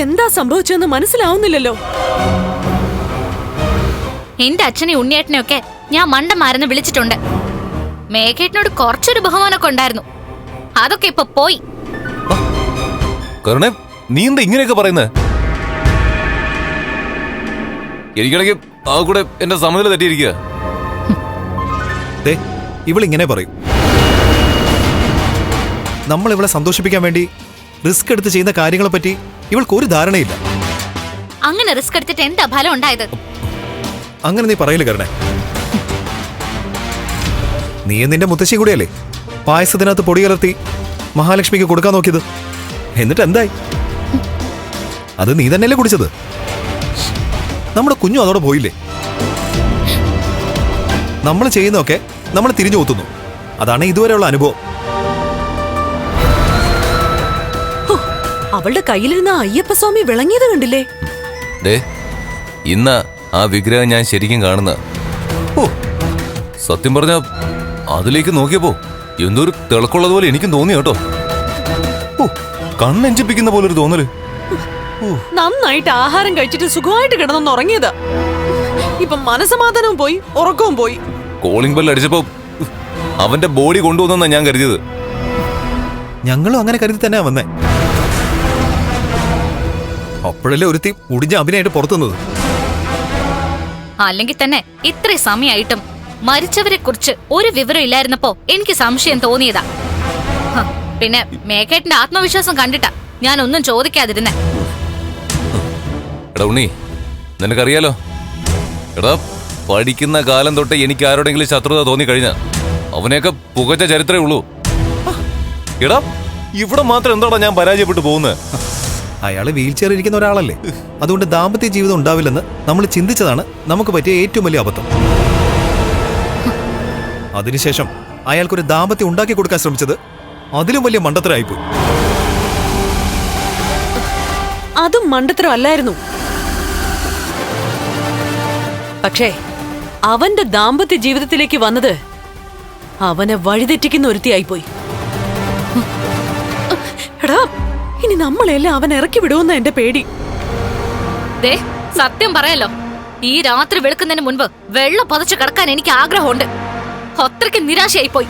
എന്താ സംഭവിച്ചെന്ന് മനസ്സിലാവുന്നില്ലല്ലോ. എന്റെ അച്ഛനെ ഉണ്ണിയേട്ടനെയൊക്കെ ഞാൻ മണ്ടന്മാരെന്ന് വിളിച്ചിട്ടുണ്ട്. മേഘേട്ടനോട് കുറച്ചൊരു ബഹുമാനമൊക്കെ ഉണ്ടായിരുന്നു, അതൊക്കെ ഇപ്പൊ പോയി. നീ എന്താ ഇങ്ങനെയൊക്കെ പറയുന്നത്? എനിക്കാണെങ്കിൽ ആ കൂടെ എന്റെ സമനില തെറ്റിയിരിക്കുക. ഇവളിങ്ങനെ പറയും. നമ്മൾ ഇവളെ സന്തോഷിപ്പിക്കാൻ വേണ്ടി റിസ്ക് എടുത്ത് ചെയ്യുന്ന കാര്യങ്ങളെ പറ്റി ഇവൾക്ക് ഒരു ധാരണയില്ല. അങ്ങനെ റിസ്ക് എടുത്തിട്ട് എന്താ ഫലം ഉണ്ടായത്? അങ്ങനെ നീ പറയില്ല കരണേ. നീ നിന്റെ മുത്തശ്ശി കൂടിയല്ലേ പായസത്തിനകത്ത് പൊടി കലർത്തി മഹാലക്ഷ്മിക്ക് കൊടുക്കാൻ നോക്കിയത്? എന്നിട്ട് എന്തായി? അത് നീ തന്നെയല്ലേ കുടിച്ചത്? നമ്മുടെ കുഞ്ഞു അതോടെ പോയില്ലേ? നമ്മൾ ചെയ്യുന്നതൊക്കെ നമ്മൾ തിരിഞ്ഞു കൂത്തുന്നു. അതാണ് ഇതുവരെയുള്ള അനുഭവം. അവളുടെ കയ്യിലിരുന്ന അയ്യപ്പസ്വാമി വിളങ്ങിയത് കണ്ടില്ലേ? ഇന്ന് ആ വിഗ്രഹം ഞാൻ ശരിക്കും കാണുന്ന. സത്യം പറഞ്ഞ അതിലേക്ക് നോക്കിയപ്പോ എന്തൊരു തിളക്കുള്ളതുപോലെ എനിക്കും തോന്നി കേട്ടോ. കണ്ണെഞ്ചിപ്പിക്കുന്ന പോലൊരു തോന്നല്. നന്നായിട്ട് ആഹാരം കഴിച്ചിട്ട് സുഖമായിട്ട് കിടന്നൊന്ന് ഉറങ്ങിയതാ. ഇപ്പൊ മനസമാധാനവും പോയി, ഉറക്കവും പോയി. കോളിംഗ് ബെൽ അടിച്ചപ്പോ അവന്റെ ബോഡി കൊണ്ടുവന്നാ ഞാൻ കരുതിയത്. ഞങ്ങളും അങ്ങനെ കരുതി തന്നെയാ വന്നേ. അപ്പോഴല്ലേ ഒരുത്തി മുടിഞ്ഞ അഭിനയായിട്ട് പുറത്തുന്നത്. അല്ലെങ്കിൽ തന്നെ ഇത്രയും സമയമായിട്ടും മരിച്ചവരെ കുറിച്ച് ഒരു വിവരം ഇല്ലായിരുന്നപ്പോ എനിക്ക് സംശയം തോന്നിയതാ. പിന്നെ മേഘേട്ടന്റെ ആത്മവിശ്വാസം കണ്ടിട്ടാ ഞാൻ ഒന്നും ചോദിക്കാതിരുന്നേ. എടാ ഉണ്ണി, നിനക്കറിയാലോ, എടാ പഠിക്കുന്ന കാലം തൊട്ട് എനിക്ക് ആരോടെങ്കിലും ശത്രുത തോന്നിക്കഴിഞ്ഞ അവനെയൊക്കെ പുകച്ച ചരിത്രമേ ഉള്ളൂ. എടാ ഇവിടെ മാത്രം എന്താടാ ഞാൻ പരാജയപ്പെട്ടു പോകുന്നത്? അയാള് വീൽ ചെയർ ഇരിക്കുന്ന ഒരാളല്ലേ, അതുകൊണ്ട് ദാമ്പത്യ ജീവിതം ഉണ്ടാവില്ലെന്ന് നമ്മൾ ചിന്തിച്ചതാണ് നമുക്ക് പറ്റിയ ഏറ്റവും വലിയ അബദ്ധം. അതിനുശേഷം അയാൾക്കൊരു ദാമ്പത്യം ഉണ്ടാക്കി കൊടുക്കാൻ ശ്രമിച്ചത് അതിലും വലിയ മണ്ടത്തരമായിപ്പോയി. അതും മണ്ടത്തരം അല്ലായിരുന്നു. പക്ഷേ അവന്റെ ദാമ്പത്യ ജീവിതത്തിലേക്ക് വന്നത് അവനെ വഴിതെറ്റിക്കുന്ന ഒരുത്തിയായിപ്പോയി. എടാ, ഇനി നമ്മളെല്ലാം അവൻ ഇറക്കി വിടുമെന്ന എന്റെ പേടി. സത്യം പറയല്ലോ, ഈ രാത്രി വെളുക്കുന്നതിന് മുൻപ് വെള്ളം പതച്ചു കിടക്കാൻ എനിക്ക് ആഗ്രഹമുണ്ട്. അത്രയ്ക്ക് നിരാശയായിപ്പോയി.